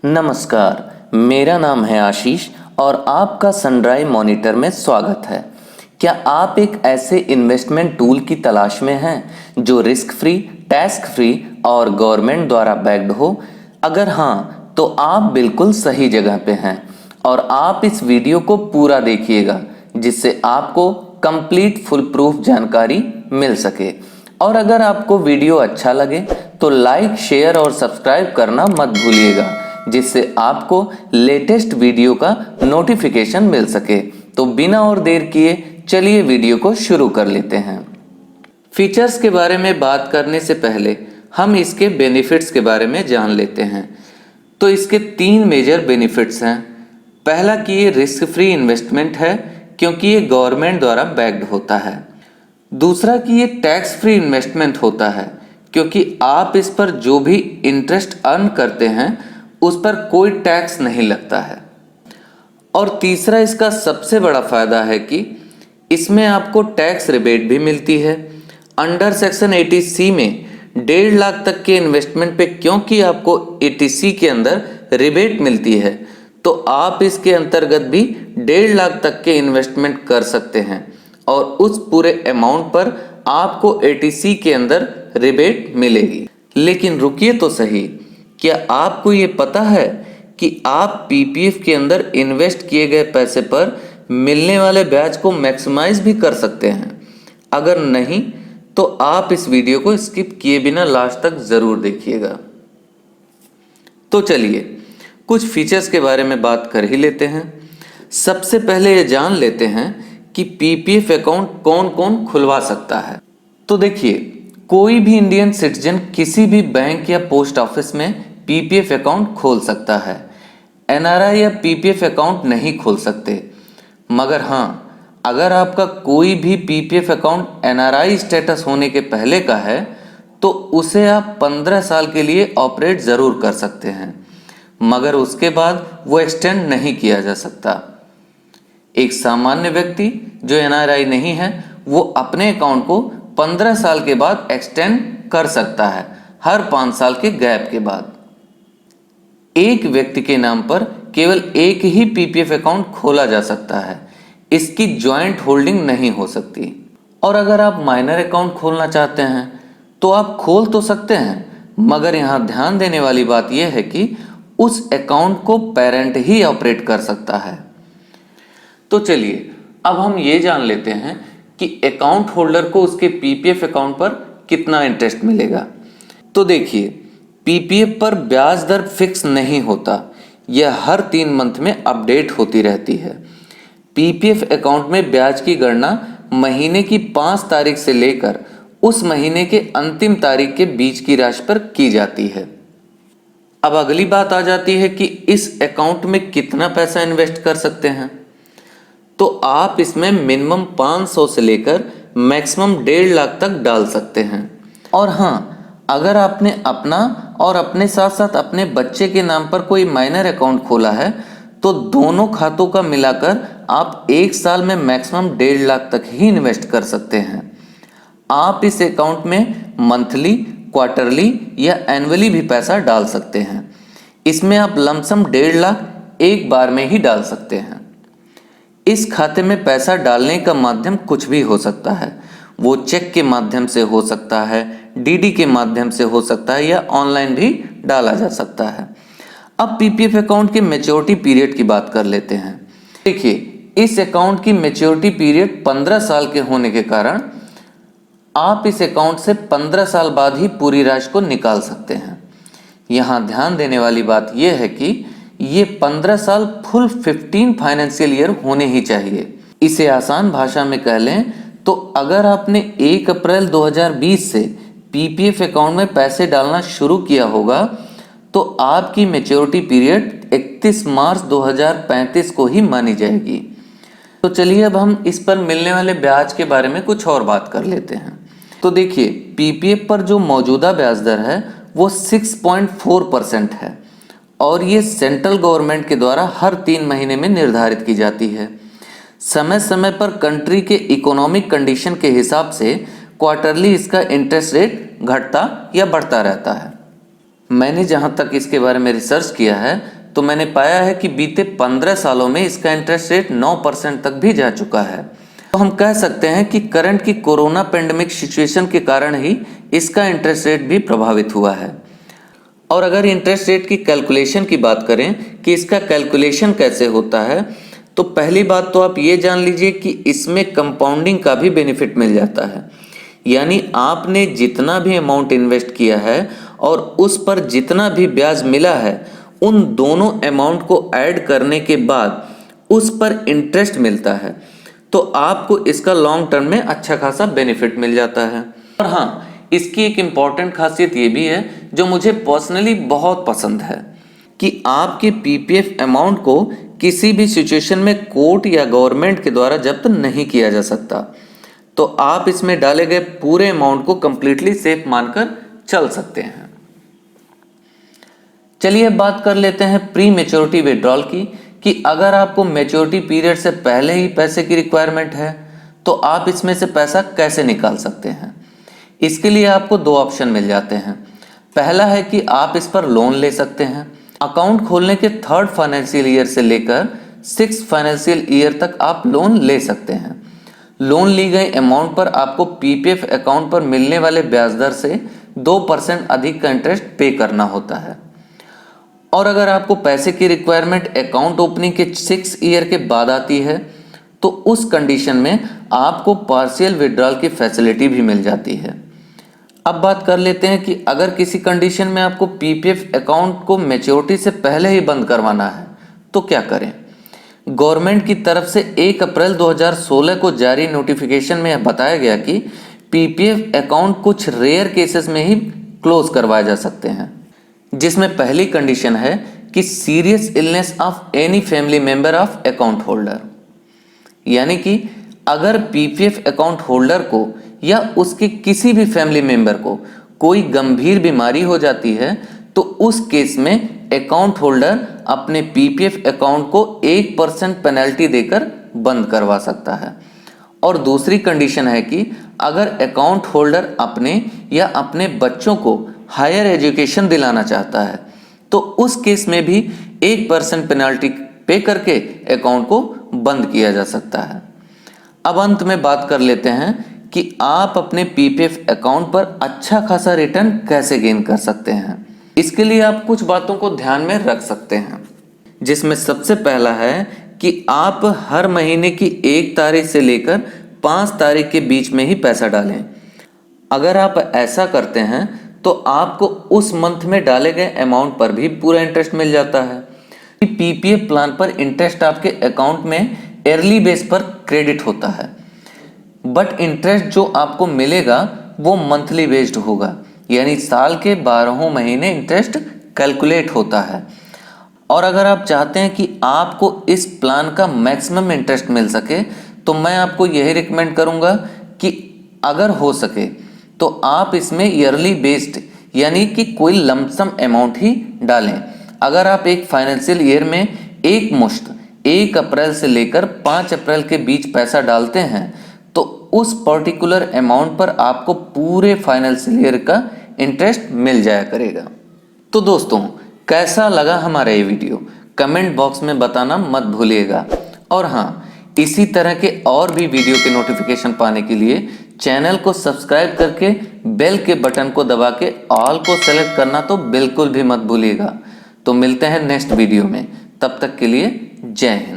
नमस्कार, मेरा नाम है आशीष और आपका सनड्राइव मॉनिटर में स्वागत है। क्या आप एक ऐसे इन्वेस्टमेंट टूल की तलाश में हैं जो रिस्क फ्री, टैक्स फ्री और गवर्नमेंट द्वारा बैक्ड हो? अगर हाँ, तो आप बिल्कुल सही जगह पे हैं और आप इस वीडियो को पूरा देखिएगा जिससे आपको कंप्लीट फुल प्रूफ जानकारी मिल सके। और अगर आपको वीडियो अच्छा लगे तो लाइक, शेयर और सब्सक्राइब करना मत भूलिएगा जिससे आपको लेटेस्ट वीडियो का नोटिफिकेशन मिल सके। तो बिना और देर किए चलिए वीडियो को शुरू कर लेते हैं। फीचर्स के बारे में बात करने से पहले हम इसके बेनिफिट्स के बारे में जान लेते हैं। तो इसके 3 मेजर बेनिफिट्स हैं। पहला कि ये रिस्क फ्री इन्वेस्टमेंट है क्योंकि ये गवर्नमेंट द्वारा बैक्ड होता है। दूसरा कि ये टैक्स फ्री इन्वेस्टमेंट होता है क्योंकि आप इस पर जो भी इंटरेस्ट अर्न करते हैं उस पर कोई टैक्स नहीं लगता है। और तीसरा इसका सबसे बड़ा फायदा है कि इसमें आपको टैक्स रिबेट भी मिलती है। अंडर सेक्शन 80C में 1.5 लाख तक के इन्वेस्टमेंट पे क्योंकि आपको 80C के अंदर रिबेट मिलती है तो आप इसके अंतर्गत भी 1.5 लाख तक के इन्वेस्टमेंट कर सकते हैं और उस पूरे अमाउंट पर आपको 80C के अंदर रिबेट मिलेगी। लेकिन रुकिए तो सही, क्या आपको ये पता है कि आप PPF के अंदर इन्वेस्ट किए गए पैसे पर मिलने वाले ब्याज को मैक्सिमाइज भी कर सकते हैं? अगर नहीं तो आप इस वीडियो को स्किप किए बिना लास्ट तक जरूर देखिएगा। तो चलिए कुछ फीचर्स के बारे में बात कर ही लेते हैं। सबसे पहले ये जान लेते हैं कि PPF अकाउंट कौन कौन खुलवा सकता है। तो देखिए, कोई भी इंडियन सिटीजन किसी भी बैंक या पोस्ट ऑफिस में PPF अकाउंट खोल सकता है। NRI या PPF अकाउंट नहीं खोल सकते, मगर हाँ, अगर आपका कोई भी PPF अकाउंट NRI स्टेटस होने के पहले का है तो उसे आप 15 साल के लिए ऑपरेट ज़रूर कर सकते हैं, मगर उसके बाद वो एक्सटेंड नहीं किया जा सकता। एक सामान्य व्यक्ति जो NRI नहीं है वो अपने अकाउंट को 15 साल के बाद एक्सटेंड कर सकता है, हर 5 साल के गैप के बाद। एक व्यक्ति के नाम पर केवल एक ही PPF अकाउंट खोला जा सकता है, इसकी जॉइंट होल्डिंग नहीं हो सकती। और अगर आप माइनर अकाउंट खोलना चाहते हैं तो आप खोल तो सकते हैं, मगर यहाँ ध्यान देने वाली बात यह है कि उस अकाउंट को पेरेंट ही ऑपरेट कर सकता है। तो चलिए अब हम ये जान लेते हैं कि अकाउंट होल्डर को उसके PPF अकाउंट पर कितना इंटरेस्ट मिलेगा। तो देखिए, PPF पर ब्याज दर फिक्स नहीं होता, यह हर 3 मंथ में अपडेट होती रहती है। PPF अकाउंट में ब्याज की गणना महीने की 5 तारीख से लेकर उस महीने के अंतिम तारीख के बीच की राशि पर की जाती है। अब अगली बात आ जाती है कि इस अकाउंट में कितना पैसा इन्वेस्ट कर सकते हैं। तो आप इसमें मिनिमम 500 से लेकर मैक्सिमम 1.5 लाख तक डाल सकते हैं। और हाँ, अगर आपने अपना और अपने साथ साथ अपने बच्चे के नाम पर कोई माइनर अकाउंट खोला है तो दोनों खातों का मिलाकर आप 1 साल में मैक्सिमम 1.5 लाख तक ही इन्वेस्ट कर सकते हैं। आप इस अकाउंट में मंथली, क्वार्टरली या एनुअली भी पैसा डाल सकते हैं। इसमें आप लमसम 1.5 लाख एक बार में ही डाल सकते हैं। इस खाते में पैसा डालने का माध्यम कुछ भी हो सकता है, वो चेक के माध्यम से हो सकता है, DD के माध्यम से हो सकता है या ऑनलाइन भी डाला जा सकता है। अब PPF अकाउंट के मैच्योरिटी पीरियड की बात कर लेते हैं। देखिए, इस अकाउंट की मैच्योरिटी पीरियड 15 साल के होने के कारण आप इस अकाउंट से 15 साल बाद ही पूरी राशि को निकाल सकते हैं। यहाँ ध्यान देने वाली बात यह है कि ये 15 साल फुल 15 फाइनेंशियल ईयर होने ही चाहिए। इसे आसान भाषा में कह लें तो अगर आपने 1 अप्रैल 2020 से PPF अकाउंट में पैसे डालना शुरू किया होगा तो आपकी मैच्योरिटी पीरियड 31 मार्च 2035 को ही मानी जाएगी। तो चलिए अब हम इस पर मिलने वाले ब्याज के बारे में कुछ और बात कर लेते हैं। तो देखिए, PPF पर जो मौजूदा ब्याज दर है वो 6.4% है और ये सेंट्रल गवर्नमेंट के द्वारा हर 3 महीने में निर्धारित की जाती है। समय समय पर कंट्री के इकोनॉमिक कंडीशन के हिसाब से क्वार्टरली इसका इंटरेस्ट रेट घटता या बढ़ता रहता है। मैंने जहाँ तक इसके बारे में रिसर्च किया है तो मैंने पाया है कि बीते 15 सालों में इसका इंटरेस्ट रेट 9% तक भी जा चुका है। तो हम कह सकते हैं कि करंट की कोरोना पेंडेमिक सिचुएशन के कारण ही इसका इंटरेस्ट रेट भी प्रभावित हुआ है। और अगर इंटरेस्ट रेट की कैलकुलेशन की बात करें कि इसका कैलकुलेशन कैसे होता है, तो पहली बात तो आप ये जान लीजिए कि इसमें कंपाउंडिंग का भी बेनिफिट मिल जाता है। यानी आपने जितना भी अमाउंट इन्वेस्ट किया है और उस पर जितना भी ब्याज मिला है, उन दोनों अमाउंट को ऐड करने के बाद उस पर इंटरेस्ट मिलता है, तो आपको इसका लॉन्ग टर्म में अच्छा खासा बेनिफिट मिल जाता है। और हाँ, इसकी एक इम्पॉर्टेंट खासियत ये भी है जो मुझे पर्सनली बहुत पसंद है कि आपके पीपीएफ अमाउंट को किसी भी सिचुएशन में कोर्ट या गवर्नमेंट के द्वारा जब्त नहीं किया जा सकता। तो आप इसमें डाले गए पूरे अमाउंट को कंप्लीटली सेफ मानकर चल सकते हैं। चलिए अब बात कर लेते हैं प्री मैच्योरिटी विड्रॉल की, कि अगर आपको मैच्योरिटी पीरियड से पहले ही पैसे की रिक्वायरमेंट है तो आप इसमें से पैसा कैसे निकाल सकते हैं। इसके लिए आपको दो ऑप्शन मिल जाते हैं। पहला है कि आप इस पर लोन ले सकते हैं। अकाउंट खोलने के 3rd फाइनेंशियल ईयर से लेकर 6th फाइनेंशियल ईयर तक आप लोन ले सकते हैं। लोन ली गई अमाउंट पर आपको पीपीएफ अकाउंट पर मिलने वाले ब्याज दर से 2% अधिक का इंटरेस्ट पे करना होता है। और अगर आपको पैसे की रिक्वायरमेंट अकाउंट ओपनिंग के 6 ईयर के बाद आती है तो उस कंडीशन में आपको पार्शियल विड्रॉल की फैसिलिटी भी मिल जाती है। अब बात कर लेते हैं कि अगर किसी कंडीशन में आपको पीपीएफ अकाउंट को मैच्योरिटी से पहले ही बंद करवाना है तो क्या करें। गवर्नमेंट की तरफ से 1 अप्रैल 2016 को जारी नोटिफिकेशन में बताया गया कि पीपीएफ अकाउंट कुछ रेयर केसेस में ही क्लोज करवाए जा सकते हैं, जिसमें पहली कंडीशन है कि serious illness of any family member of account holder. यानी कि अगर पीपीएफ अकाउंट होल्डर को या उसके किसी भी फैमिली मेंबर को कोई गंभीर बीमारी हो जाती है तो उस केस में अकाउंट होल्डर अपने पीपीएफ अकाउंट को 1% पेनल्टी देकर बंद करवा सकता है। और दूसरी कंडीशन है कि अगर अकाउंट होल्डर अपने या अपने बच्चों को हायर एजुकेशन दिलाना चाहता है तो उस केस में भी 1% पेनल्टी पे करके अकाउंट को बंद किया जा सकता है। अब अंत में बात कर लेते हैं कि आप अपने पीपीएफ अकाउंट पर अच्छा खासा रिटर्न कैसे गेन कर सकते हैं। इसके लिए आप कुछ बातों को ध्यान में रख सकते हैं, जिसमें सबसे पहला है कि आप हर महीने की 1 तारीख से लेकर 5 तारीख के बीच में ही पैसा डालें। अगर आप ऐसा करते हैं तो आपको उस मंथ में डाले गए अमाउंट पर भी पूरा इंटरेस्ट मिल जाता है। पीपीएफ प्लान पर इंटरेस्ट आपके अकाउंट में ईयरली बेस पर क्रेडिट होता है, बट इंटरेस्ट जो आपको मिलेगा वो मंथली बेस्ड होगा, यानी साल के 12 महीने इंटरेस्ट कैलकुलेट होता है। और अगर आप चाहते हैं कि आपको इस प्लान का मैक्सिमम इंटरेस्ट मिल सके तो मैं आपको यही रिकमेंड करूंगा कि अगर हो सके तो आप इसमें ईयरली बेस्ड यानी कि कोई लमसम अमाउंट ही डालें। अगर आप एक फाइनेंशियल ईयर में एक मुश्त 1 अप्रैल से लेकर 5 अप्रैल के बीच पैसा डालते हैं तो उस पर्टिकुलर अमाउंट पर आपको पूरे फाइनेंशियल ईयर का इंटरेस्ट मिल जाया करेगा। तो दोस्तों, कैसा लगा हमारा ये वीडियो कमेंट बॉक्स में बताना मत भूलिएगा। और हाँ, इसी तरह के और भी वीडियो के नोटिफिकेशन पाने के लिए चैनल को सब्सक्राइब करके बेल के बटन को दबा के ऑल को सेलेक्ट करना तो बिल्कुल भी मत भूलिएगा। तो मिलते हैं नेक्स्ट वीडियो में, तब तक के लिए जय हिंद।